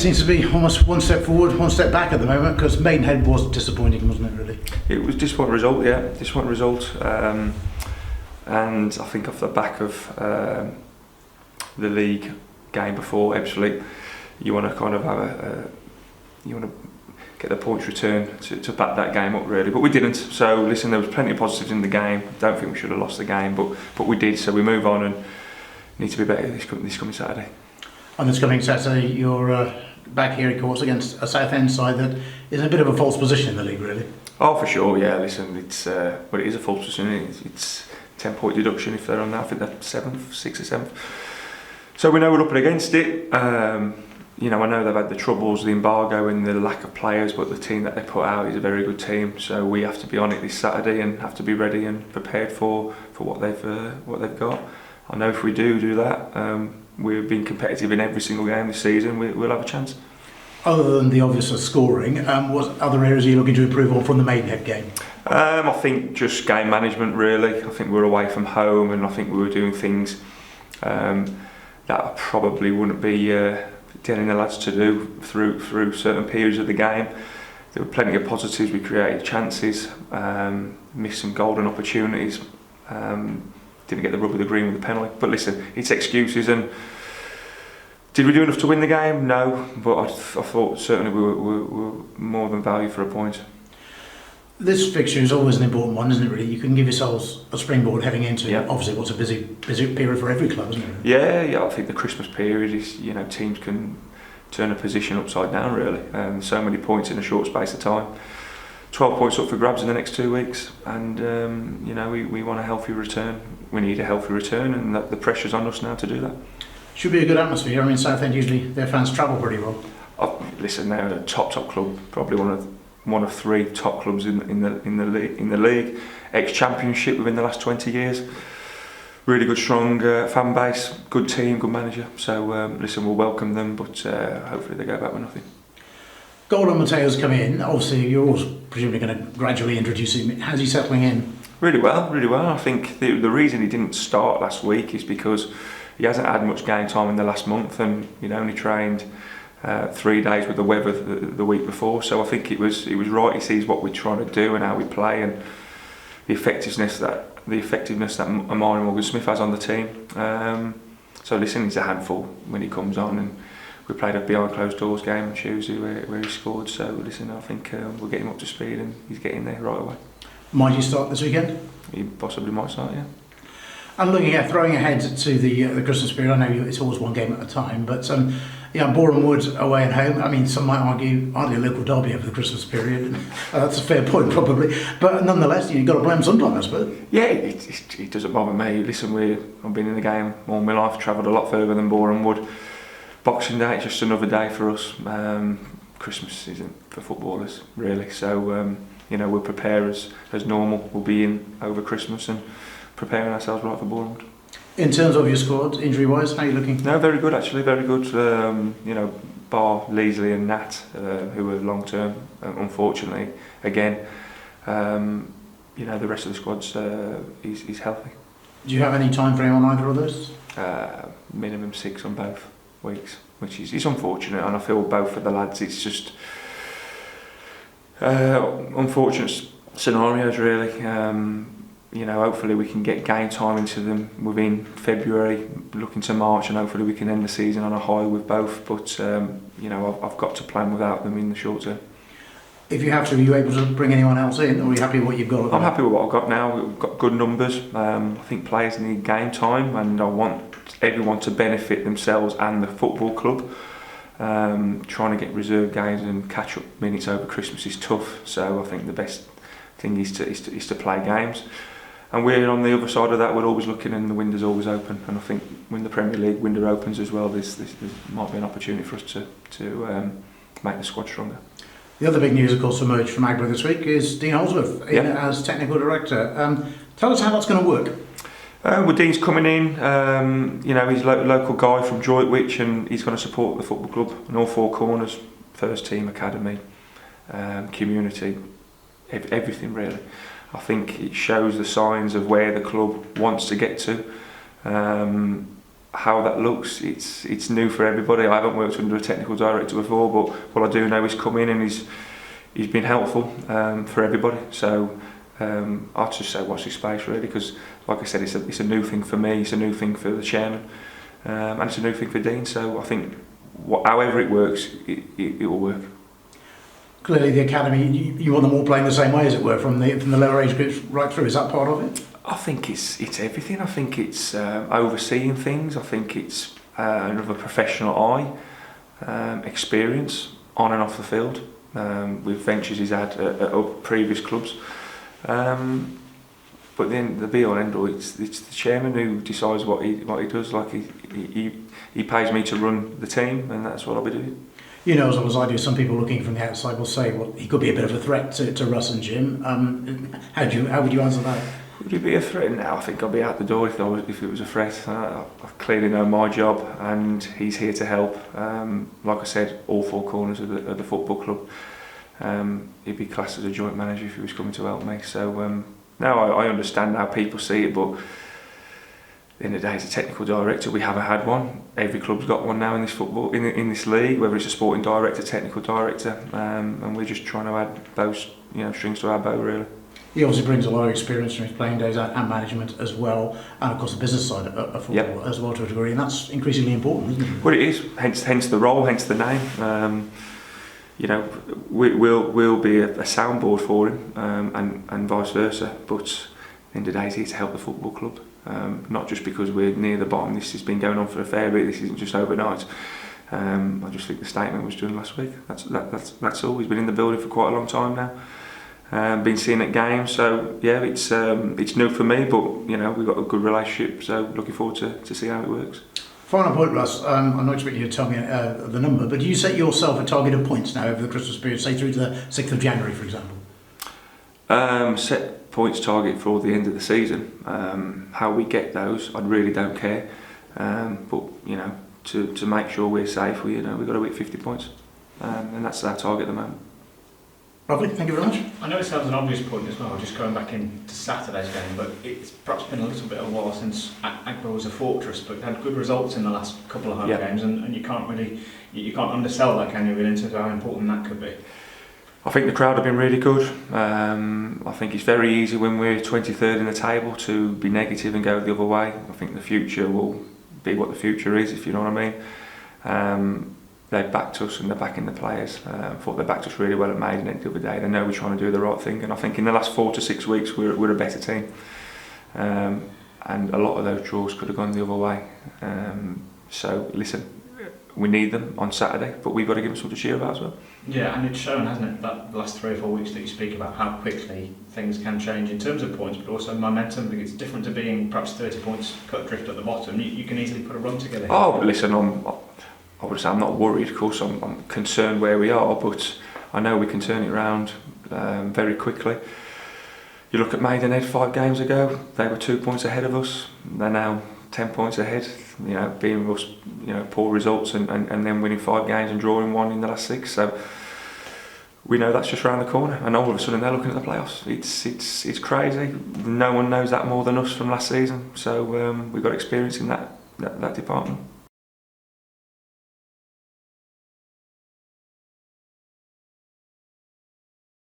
seems to be almost one step forward, one step back at the moment, because Maidenhead was disappointing, wasn't it, really? It was disappointing result, yeah, disappointing result. And I think off the back of the league game before Ebbsfleet, you want to kind of have you want to get the points return to back that game up, really, but we didn't. So listen, there was plenty of positives in the game. Don't think we should have lost the game, but we did. So we move on and need to be better this coming Saturday. On this coming Saturday, you're back here, of course, against a Southend side that is in a bit of a false position in the league, really. Oh, for sure, yeah. Listen, it's well, it is a false position. It's 10-point deduction if they're on that. I think they're 6th or 7th. So we know we're up against it. You know, I know they've had the troubles, the embargo and the lack of players, but the team that they put out is a very good team. So we have to be on it this Saturday and have to be ready and prepared for what they've got. I know if we do that, we've been competitive in every single game this season. We'll have a chance. Other than the obvious scoring, what other areas are you looking to improve on from the Maidenhead game? I think just game management, really. I think we were away from home, and I think we were doing things that I probably wouldn't be telling the lads to do through certain periods of the game. There were plenty of positives. We created chances, missed some golden opportunities, didn't get the rub of the green with the penalty. But listen, it's excuses. And did we do enough to win the game? No, but I thought certainly we were more than value for a point. This fixture is always an important one, isn't it, really? You can give yourselves a springboard heading into obviously what's a busy period for every club, isn't it? Yeah, I think the Christmas period is, you know, teams can turn a position upside down, really. So many points in a short space of time. 12 points up for grabs in the next 2 weeks, and you know, we want a healthy return. We need a healthy return, and the pressure's on us now to do that. Should be a good atmosphere. I mean, Southend, usually their fans travel pretty well. Listen, they're a top club, probably one of 3 top clubs in the league. Ex-championship within the last 20 years. Really good, strong fan base, good team, good manager. So listen, we'll welcome them, but hopefully they go back with nothing. Gordon Mateo's come in. Obviously, you're always presumably going to gradually introduce him. How's he settling in? Really well. I think the reason he didn't start last week is because he hasn't had much game time in the last month, and you know, only trained 3 days with the weather the week before. So I think it was right. He sees what we're trying to do and how we play, and the effectiveness that Amari Morgan-Smith has on the team. So listen, he's a handful when he comes on, and we played a behind closed doors game on Tuesday where he scored. So listen, I think we'll get him up to speed, and he's getting there right away. Might he start this weekend? He possibly might start, yeah. And throwing ahead to the Christmas period, I know it's always one game at a time, but Boreham Wood away and home. I mean, some might argue hardly a local derby over the Christmas period. That's a fair point, probably. But nonetheless, you've got to blame sometime, I suppose. Yeah, it doesn't bother me. Listen, I've been in the game all my life, travelled a lot further than Boreham Wood. Boxing Day, it's just another day for us. Christmas isn't for footballers, really. So, you know, we'll prepare as normal. We'll be in over Christmas and preparing ourselves right for Boreham Wood. In terms of your squad, injury-wise, how are you looking? No, very good actually, very good. You know, bar Leasley and Nat, who are long-term, unfortunately, again. You know, the rest of the squad's is healthy. Do you have any time frame on either of those? Minimum 6 on both weeks, which is unfortunate, and I feel both for the lads. It's just unfortunate scenarios, really. You know, hopefully we can get game time into them within February, looking to March, and hopefully we can end the season on a high with both. But you know, I've got to plan without them in the short term. If you have to, are you able to bring anyone else in, or are you happy with what you've got? I'm happy with what I've got now. We've got good numbers. I think players need game time, and I want everyone to benefit themselves and the football club. Trying to get reserve games and catch up minutes over Christmas is tough. So I think the best thing is to play games. And we're on the other side of that. We're always looking, and the window's always open. And I think when the Premier League window opens as well, there might be an opportunity for us to make the squad stronger. The other big news, of course, emerged from Agborough this week is Dean Holdsworth in as technical director. Tell us how that's going to work. Well, Dean's coming in. You know, he's a local guy from Droitwich, and he's going to support the football club in all 4 corners: first team, academy, community, everything really. I think it shows the signs of where the club wants to get to. how that looks, it's new for everybody. I haven't worked under a technical director before, but what I do know is come in and he's been helpful for everybody. So I'll just say watch this space really, because like I said, it's a new thing for me, it's a new thing for the chairman, and it's a new thing for Dean. So I think however it works, it will work. Clearly, the academy, you want them all playing the same way, as it were, from the lower age groups right through. Is that part of it? I think it's everything. I think it's overseeing things. I think it's another professional eye, experience on and off the field, with ventures he's had at previous clubs. But then the be all end all, it's the chairman who decides what he does. Like he pays me to run the team, and that's what I'll be doing. You know, as well as I do, some people looking from the outside will say, well, he could be a bit of a threat to Russ and Jim. How would you answer that? Would he be a threat now? I think I'd be out the door if it was a threat. I clearly know my job, and he's here to help. Like I said, all four corners of the football club. He'd be classed as a joint manager if he was coming to help me. So now I understand how people see it, but at the end of the day, as a technical director, we haven't had one. Every club's got one now in this football, in this league, whether it's a sporting director, technical director, and we're just trying to add those strings to our bow really. He obviously brings a lot of experience from his playing days and management as well, and of course the business side of football as well to a degree, and that's increasingly important, isn't it? Well, it is. Hence the role, hence the name. We'll be a soundboard for him, and vice versa. But at the end of the day, he's here to help the football club. Not just because we're near the bottom. This has been going on for a fair bit. This isn't just overnight. I just think the statement was done last week. That's all. He's been in the building for quite a long time now. Been seen at games, so yeah, it's new for me, but we've got a good relationship, so looking forward to see how it works. Final point, Russ. I'm not expecting you to tell me the number, but do you set yourself a target of points now over the Christmas period, say through to the 6th of January, for example? Set points target for the end of the season. How we get those, I really don't care. But to make sure we're safe, we've got to hit 50 points, and that's our target at the moment. Lovely, thank you very much. I know it sounds an obvious point as well, just going back into Saturday's game, but it's perhaps been a little bit of a while since Agba was a fortress, but had good results in the last couple of home games, and you can't undersell that, can you, in terms of how important that could be? I think the crowd have been really good. I think it's very easy when we're 23rd in the table to be negative and go the other way. I think the future will be what the future is, if you know what I mean. They've backed us and they're backing the players. I thought they backed us really well at Maidenhead the other day. They know we're trying to do the right thing, and I think in the last 4 to 6 weeks we're a better team. And a lot of those draws could have gone the other way. So listen, we need them on Saturday, but we've got to give them something to cheer about as well. Yeah, and it's shown, hasn't it, that the last 3 or 4 weeks that you speak about how quickly things can change in terms of points, but also momentum. Because it's different to being perhaps 30 points cut adrift at the bottom. You can easily put a run together. Oh, listen, I would say I'm not worried. Of course, I'm concerned where we are, but I know we can turn it around very quickly. You look at Maidenhead 5 games ago; they were 2 points ahead of us. They're now 10 points ahead. Being us, poor results and then winning 5 games and drawing 1 in the last 6. So we know that's just around the corner, and all of a sudden they're looking at the playoffs. It's crazy. No one knows that more than us from last season. So we've got experience in that department.